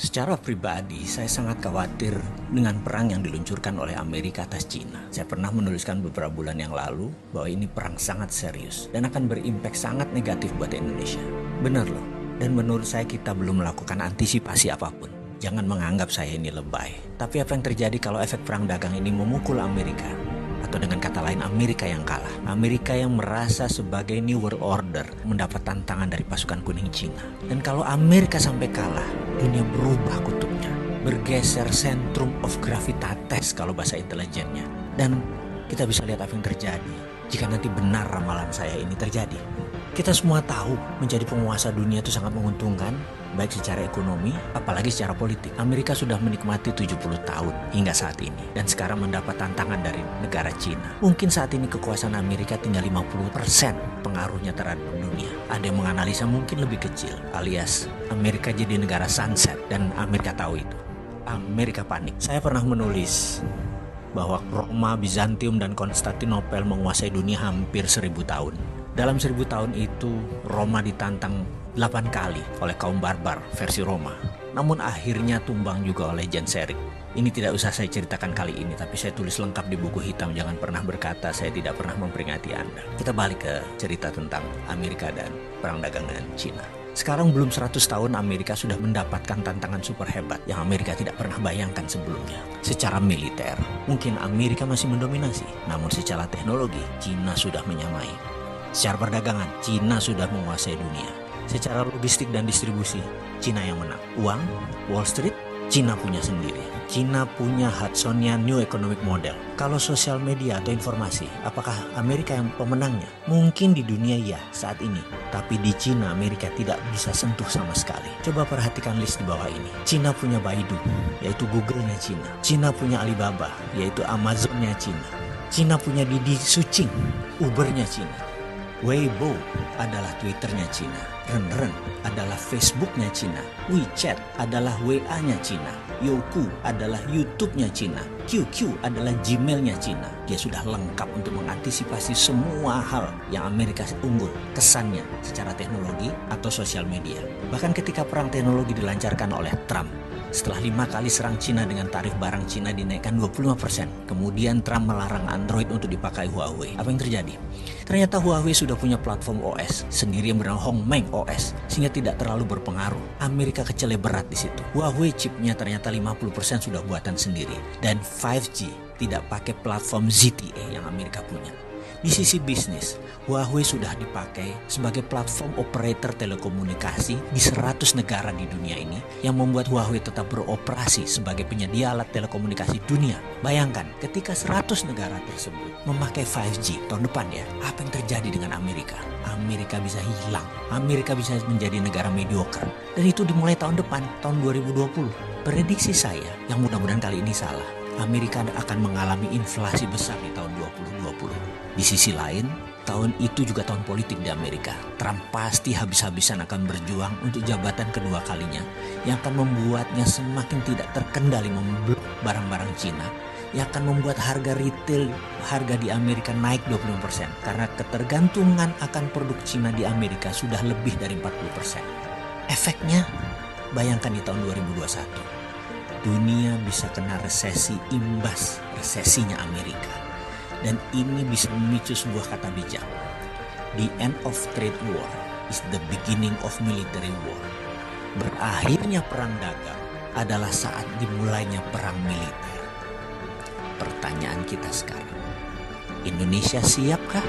Secara pribadi, saya sangat khawatir dengan perang yang diluncurkan oleh Amerika atas Cina. Saya pernah menuliskan beberapa bulan yang lalu bahwa ini perang sangat serius dan akan berimpak sangat negatif buat Indonesia. Benar loh, dan menurut saya kita belum melakukan antisipasi apapun. Jangan menganggap saya ini lebay. Tapi apa yang terjadi kalau efek perang dagang ini memukul Amerika? Atau dengan kata lain, Amerika yang kalah. Amerika yang merasa sebagai New World Order mendapat tantangan dari pasukan kuning Cina. Dan kalau Amerika sampai kalah, dunia berubah kutubnya. Bergeser centrum of gravitatis kalau bahasa intelijennya. Dan kita bisa lihat apa yang terjadi jika nanti benar ramalan saya ini terjadi. Kita semua tahu menjadi penguasa dunia itu sangat menguntungkan, baik secara ekonomi, apalagi secara politik. Amerika sudah menikmati 70 tahun hingga saat ini, dan sekarang mendapat tantangan dari negara Cina. Mungkin saat ini kekuasaan Amerika tinggal 50% pengaruhnya terhadap dunia. Ada yang menganalisa mungkin lebih kecil, alias Amerika jadi negara sunset, dan Amerika tahu itu. Amerika panik. Saya pernah menulis bahwa Roma, Bizantium, dan Konstantinopel menguasai dunia hampir 1000 tahun. Dalam 1000 tahun itu, Roma ditantang 8 kali oleh kaum barbar versi Roma. Namun akhirnya tumbang juga oleh Genseric. Ini tidak usah saya ceritakan kali ini, tapi saya tulis lengkap di buku hitam. Jangan pernah berkata saya tidak pernah memperingati Anda. Kita balik ke cerita tentang Amerika dan perang dagang dengan Cina. Sekarang belum 100 tahun Amerika sudah mendapatkan tantangan super hebat yang Amerika tidak pernah bayangkan sebelumnya. Secara militer, mungkin Amerika masih mendominasi. Namun secara teknologi, Cina sudah menyamai. Secara perdagangan, Cina sudah menguasai dunia. Secara logistik dan distribusi, Cina yang menang. Uang, Wall Street, Cina punya sendiri. Cina punya Hudsonian New Economic Model. Kalau sosial media atau informasi, apakah Amerika yang pemenangnya? Mungkin di dunia ya saat ini. Tapi di Cina, Amerika tidak bisa sentuh sama sekali. Coba perhatikan list di bawah ini. Cina punya Baidu, yaitu Google-nya Cina. Cina punya Alibaba, yaitu Amazon-nya Cina. Cina punya Didi Sucing, Uber-nya Cina. Weibo adalah Twitter-nya Cina. Renren adalah Facebook-nya Cina. WeChat adalah WA-nya Cina. Youku adalah YouTube-nya Cina. QQ adalah Gmail-nya Cina. Dia sudah lengkap untuk mengantisipasi semua hal yang Amerika unggul kesannya secara teknologi atau sosial media. Bahkan ketika perang teknologi dilancarkan oleh Trump, setelah 5 kali serang Cina dengan tarif barang Cina dinaikkan 25%. Kemudian Trump melarang Android untuk dipakai Huawei. Apa yang terjadi? Ternyata Huawei sudah punya platform OS sendiri yang bernama Hongmeng OS, sehingga tidak terlalu berpengaruh. Amerika kecele berat di situ. Huawei chipnya ternyata 50% sudah buatan sendiri. Dan 5G tidak pakai platform ZTE yang Amerika punya. Di sisi bisnis, Huawei sudah dipakai sebagai platform operator telekomunikasi di 100 negara di dunia ini yang membuat Huawei tetap beroperasi sebagai penyedia alat telekomunikasi dunia. Bayangkan, ketika 100 negara tersebut memakai 5G tahun depan ya, apa yang terjadi dengan Amerika? Amerika bisa hilang. Amerika bisa menjadi negara mediocre. Dan itu dimulai tahun depan, tahun 2020. Prediksi saya, yang mudah-mudahan kali ini salah, Amerika akan mengalami inflasi besar di tahun 2020. Di sisi lain, tahun itu juga tahun politik di Amerika. Trump pasti habis-habisan akan berjuang untuk jabatan kedua kalinya yang akan membuatnya semakin tidak terkendali memblok barang-barang Cina, yang akan membuat harga retail harga di Amerika naik 20% karena ketergantungan akan produk Cina di Amerika sudah lebih dari 40%. Efeknya, bayangkan di tahun 2021. Dunia bisa kena resesi imbas resesinya Amerika. Dan ini bisa memicu sebuah kata bijak. The end of trade war is the beginning of military war. Berakhirnya perang dagang adalah saat dimulainya perang militer. Pertanyaan kita sekarang, Indonesia siapkah?